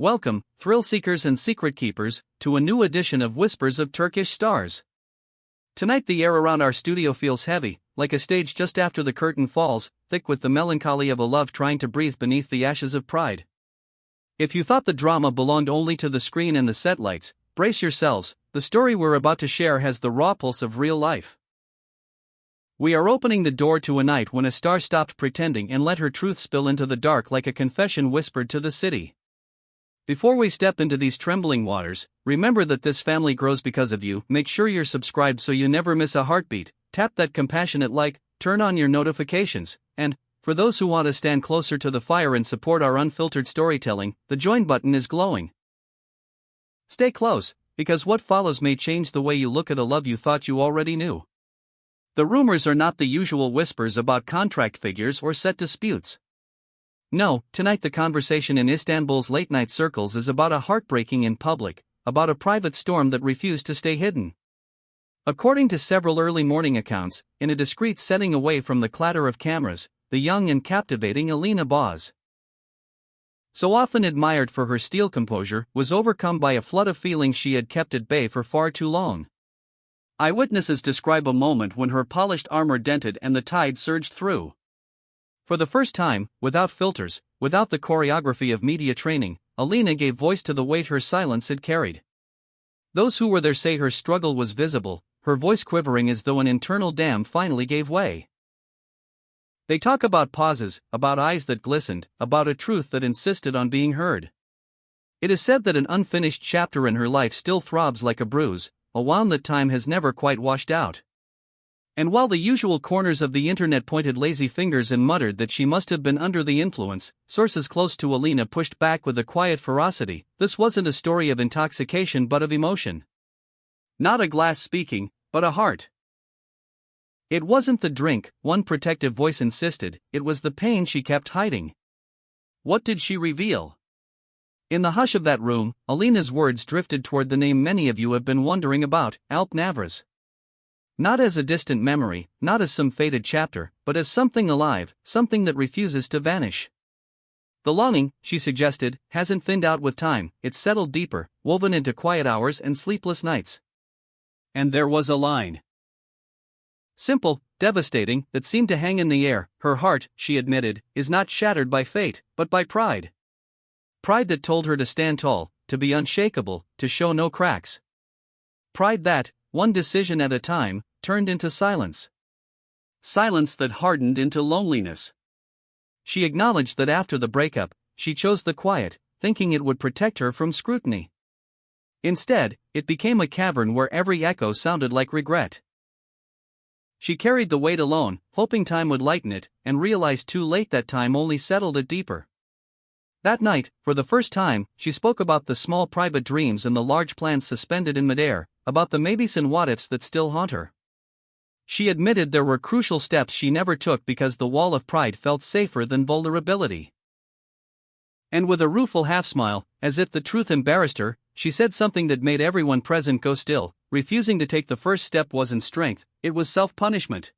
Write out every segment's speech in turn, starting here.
Welcome, thrill seekers and secret keepers, to a new edition of Whispers of Turkish Stars. Tonight the air around our studio feels heavy, like a stage just after the curtain falls, thick with the melancholy of a love trying to breathe beneath the ashes of pride. If you thought the drama belonged only to the screen and the set lights, brace yourselves, the story we're about to share has the raw pulse of real life. We are opening the door to a night when a star stopped pretending and let her truth spill into the dark like a confession whispered to the city. Before we step into these trembling waters, remember that this family grows because of you. Make sure you're subscribed so you never miss a heartbeat, tap that compassionate like, turn on your notifications, and, for those who want to stand closer to the fire and support our unfiltered storytelling, the join button is glowing. Stay close, because what follows may change the way you look at a love you thought you already knew. The rumors are not the usual whispers about contract figures or set disputes. No, tonight the conversation in Istanbul's late-night circles is about a heartbreaking in public, about a private storm that refused to stay hidden. According to several early morning accounts, in a discreet setting away from the clatter of cameras, the young and captivating Alina Bos, so often admired for her steel composure, was overcome by a flood of feelings she had kept at bay for far too long. Eyewitnesses describe a moment when her polished armor dented and the tide surged through. For the first time, without filters, without the choreography of media training, Alina gave voice to the weight her silence had carried. Those who were there say her struggle was visible, her voice quivering as though an internal dam finally gave way. They talk about pauses, about eyes that glistened, about a truth that insisted on being heard. It is said that an unfinished chapter in her life still throbs like a bruise, a wound that time has never quite washed out. And while the usual corners of the internet pointed lazy fingers and muttered that she must have been under the influence, sources close to Alina pushed back with a quiet ferocity. This wasn't a story of intoxication but of emotion. Not a glass speaking, but a heart. It wasn't the drink, one protective voice insisted, it was the pain she kept hiding. What did she reveal? In the hush of that room, Alina's words drifted toward the name many of you have been wondering about, Alp. Not as a distant memory, not as some faded chapter, but as something alive, something that refuses to vanish. The longing, she suggested, hasn't thinned out with time, it's settled deeper, woven into quiet hours and sleepless nights. And there was a line. Simple, devastating, that seemed to hang in the air. Her heart, she admitted, is not shattered by fate, but by pride. Pride that told her to stand tall, to be unshakable, to show no cracks. Pride that, one decision at a time, turned into silence. Silence that hardened into loneliness. She acknowledged that after the breakup, she chose the quiet, thinking it would protect her from scrutiny. Instead, it became a cavern where every echo sounded like regret. She carried the weight alone, hoping time would lighten it, and realized too late that time only settled it deeper. That night, for the first time, she spoke about the small private dreams and the large plans suspended in midair, about the maybes and what-ifs that still haunt her. She admitted there were crucial steps she never took because the wall of pride felt safer than vulnerability. And with a rueful half-smile, as if the truth embarrassed her, she said something that made everyone present go still. Refusing to take the first step wasn't strength, it was self-punishment.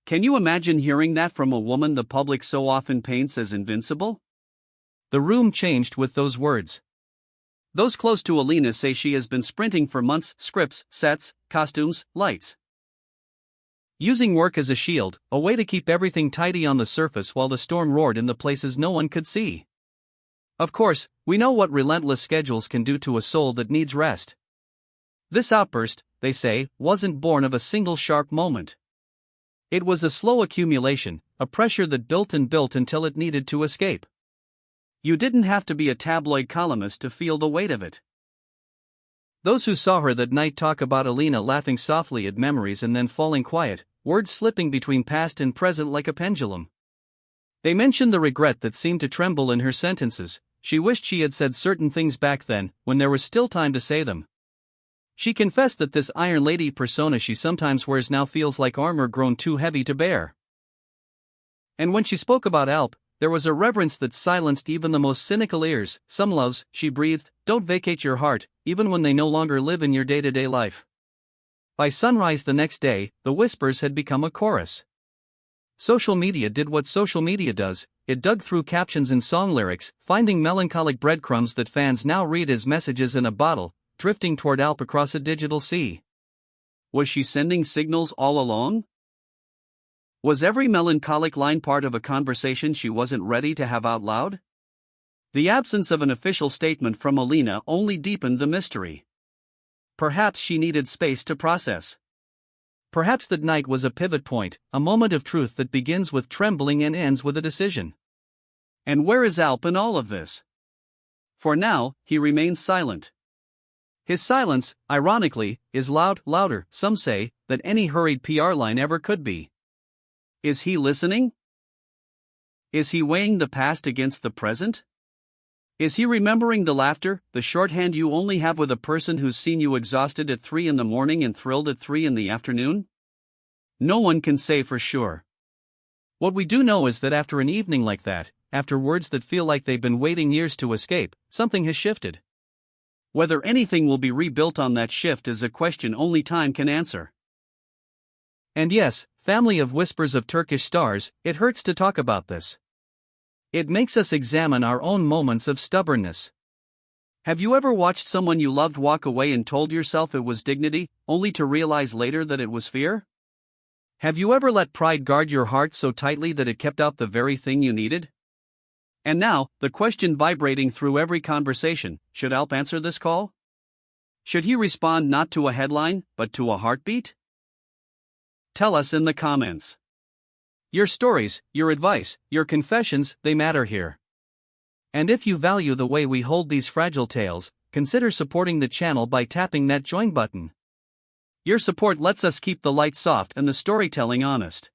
Can you imagine hearing that from a woman the public so often paints as invincible? The room changed with those words. Those close to Alina say she has been sprinting for months, scripts, sets, costumes, lights. Using work as a shield, a way to keep everything tidy on the surface while the storm roared in the places no one could see. Of course, we know what relentless schedules can do to a soul that needs rest. This outburst, they say, wasn't born of a single sharp moment. It was a slow accumulation, a pressure that built and built until it needed to escape. You didn't have to be a tabloid columnist to feel the weight of it. Those who saw her that night talk about Alina laughing softly at memories and then falling quiet, words slipping between past and present like a pendulum. They mentioned the regret that seemed to tremble in her sentences. She wished she had said certain things back then, when there was still time to say them. She confessed that this Iron Lady persona she sometimes wears now feels like armor grown too heavy to bear. And when she spoke about Alp, there was a reverence that silenced even the most cynical ears. Some loves, she breathed, don't vacate your heart, even when they no longer live in your day-to-day life. By sunrise the next day, the whispers had become a chorus. Social media did what social media does, it dug through captions and song lyrics, finding melancholic breadcrumbs that fans now read as messages in a bottle, drifting toward Alp across a digital sea. Was she sending signals all along? Was every melancholic line part of a conversation she wasn't ready to have out loud? The absence of an official statement from Alina only deepened the mystery. Perhaps she needed space to process. Perhaps that night was a pivot point, a moment of truth that begins with trembling and ends with a decision. And where is Alp in all of this? For now, he remains silent. His silence, ironically, is louder, some say, than any hurried PR line ever could be. Is he listening? Is he weighing the past against the present? Is he remembering the laughter, the shorthand you only have with a person who's seen you exhausted at 3 in the morning and thrilled at 3 in the afternoon? No one can say for sure. What we do know is that after an evening like that, after words that feel like they've been waiting years to escape, something has shifted. Whether anything will be rebuilt on that shift is a question only time can answer. And yes, family of whispers of Turkish stars, it hurts to talk about this. It makes us examine our own moments of stubbornness. Have you ever watched someone you loved walk away and told yourself it was dignity, only to realize later that it was fear? Have you ever let pride guard your heart so tightly that it kept out the very thing you needed? And now, the question vibrating through every conversation, should Alp answer this call? Should he respond not to a headline, but to a heartbeat? Tell us in the comments. Your stories, your advice, your confessions, they matter here. And if you value the way we hold these fragile tales, consider supporting the channel by tapping that join button. Your support lets us keep the lights soft and the storytelling honest.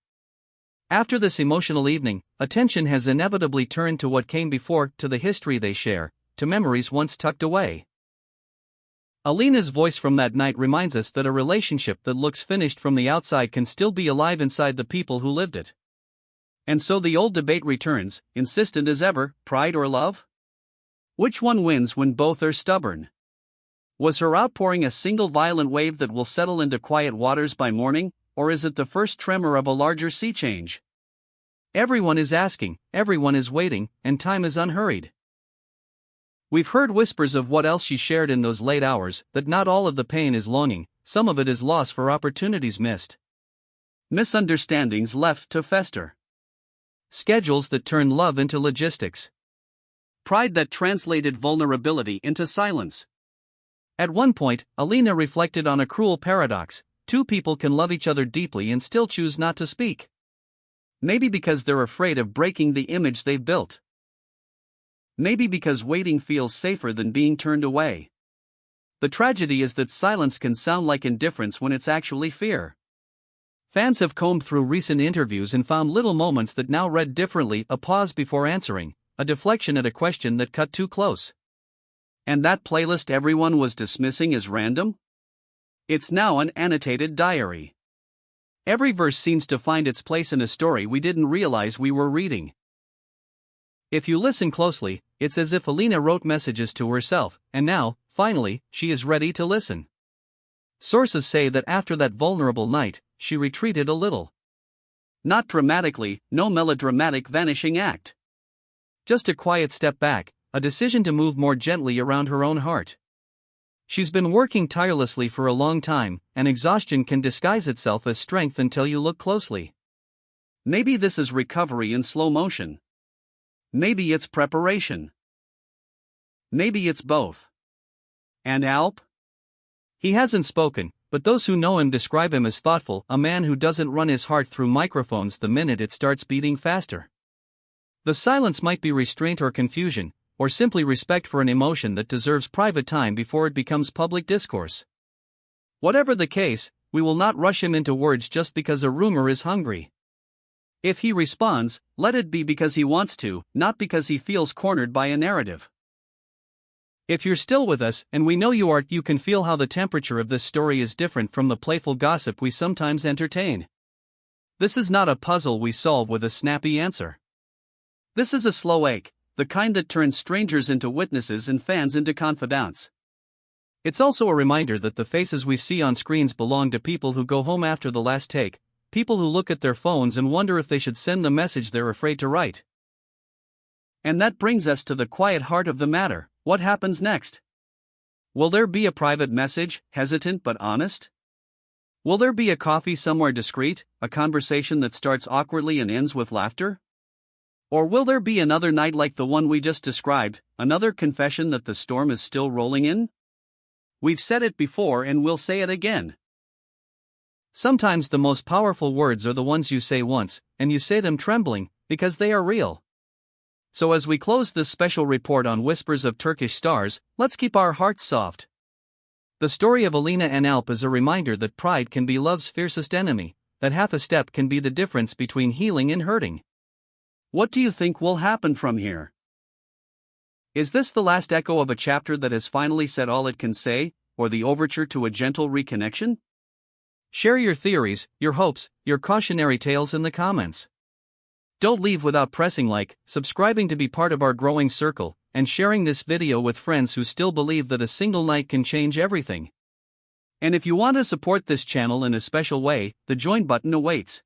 After this emotional evening, attention has inevitably turned to what came before, to the history they share, to memories once tucked away. Alina's voice from that night reminds us that a relationship that looks finished from the outside can still be alive inside the people who lived it. And so the old debate returns, insistent as ever, pride or love? Which one wins when both are stubborn? Was her outpouring a single violent wave that will settle into quiet waters by morning, or is it the first tremor of a larger sea change? Everyone is asking, everyone is waiting, and time is unhurried. We've heard whispers of what else she shared in those late hours, that not all of the pain is longing, some of it is loss for opportunities missed. Misunderstandings left to fester. Schedules that turned love into logistics. Pride that translated vulnerability into silence. At one point, Alina reflected on a cruel paradox: two people can love each other deeply and still choose not to speak. Maybe because they're afraid of breaking the image they've built. Maybe because waiting feels safer than being turned away. The tragedy is that silence can sound like indifference when it's actually fear. Fans have combed through recent interviews and found little moments that now read differently: a pause before answering, a deflection at a question that cut too close. And that playlist everyone was dismissing as random? It's now an annotated diary. Every verse seems to find its place in a story we didn't realize we were reading. If you listen closely, it's as if Alina wrote messages to herself, and now, finally, she is ready to listen. Sources say that after that vulnerable night, she retreated a little. Not dramatically, no melodramatic vanishing act. Just a quiet step back, a decision to move more gently around her own heart. She's been working tirelessly for a long time, and exhaustion can disguise itself as strength until you look closely. Maybe this is recovery in slow motion. Maybe it's preparation. Maybe it's both. And Alp? He hasn't spoken, but those who know him describe him as thoughtful, a man who doesn't run his heart through microphones the minute it starts beating faster. The silence might be restraint or confusion, or simply respect for an emotion that deserves private time before it becomes public discourse. Whatever the case, we will not rush him into words just because a rumor is hungry. If he responds, let it be because he wants to, not because he feels cornered by a narrative. If you're still with us, and we know you are, you can feel how the temperature of this story is different from the playful gossip we sometimes entertain. This is not a puzzle we solve with a snappy answer. This is a slow ache, the kind that turns strangers into witnesses and fans into confidants. It's also a reminder that the faces we see on screens belong to people who go home after the last take, people who look at their phones and wonder if they should send the message they're afraid to write. And that brings us to the quiet heart of the matter. What happens next? Will there be a private message, hesitant but honest? Will there be a coffee somewhere discreet, a conversation that starts awkwardly and ends with laughter? Or will there be another night like the one we just described, another confession that the storm is still rolling in? We've said it before and we'll say it again. Sometimes the most powerful words are the ones you say once, and you say them trembling, because they are real. So as we close this special report on Whispers of Turkish Stars, let's keep our hearts soft. The story of Alina and Alp is a reminder that pride can be love's fiercest enemy, that half a step can be the difference between healing and hurting. What do you think will happen from here? Is this the last echo of a chapter that has finally said all it can say, or the overture to a gentle reconnection? Share your theories, your hopes, your cautionary tales in the comments. Don't leave without pressing like, subscribing to be part of our growing circle, and sharing this video with friends who still believe that a single night can change everything. And if you want to support this channel in a special way, the join button awaits.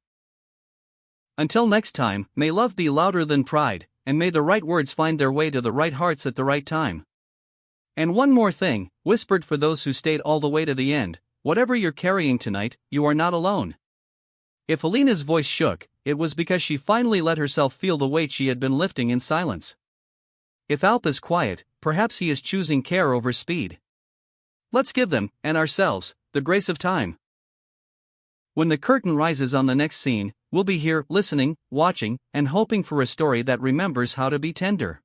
Until next time, may love be louder than pride, and may the right words find their way to the right hearts at the right time. And one more thing, whispered for those who stayed all the way to the end, whatever you're carrying tonight, you are not alone. If Alina's voice shook, it was because she finally let herself feel the weight she had been lifting in silence. If Alp is quiet, perhaps he is choosing care over speed. Let's give them, and ourselves, the grace of time. When the curtain rises on the next scene, we'll be here, listening, watching, and hoping for a story that remembers how to be tender.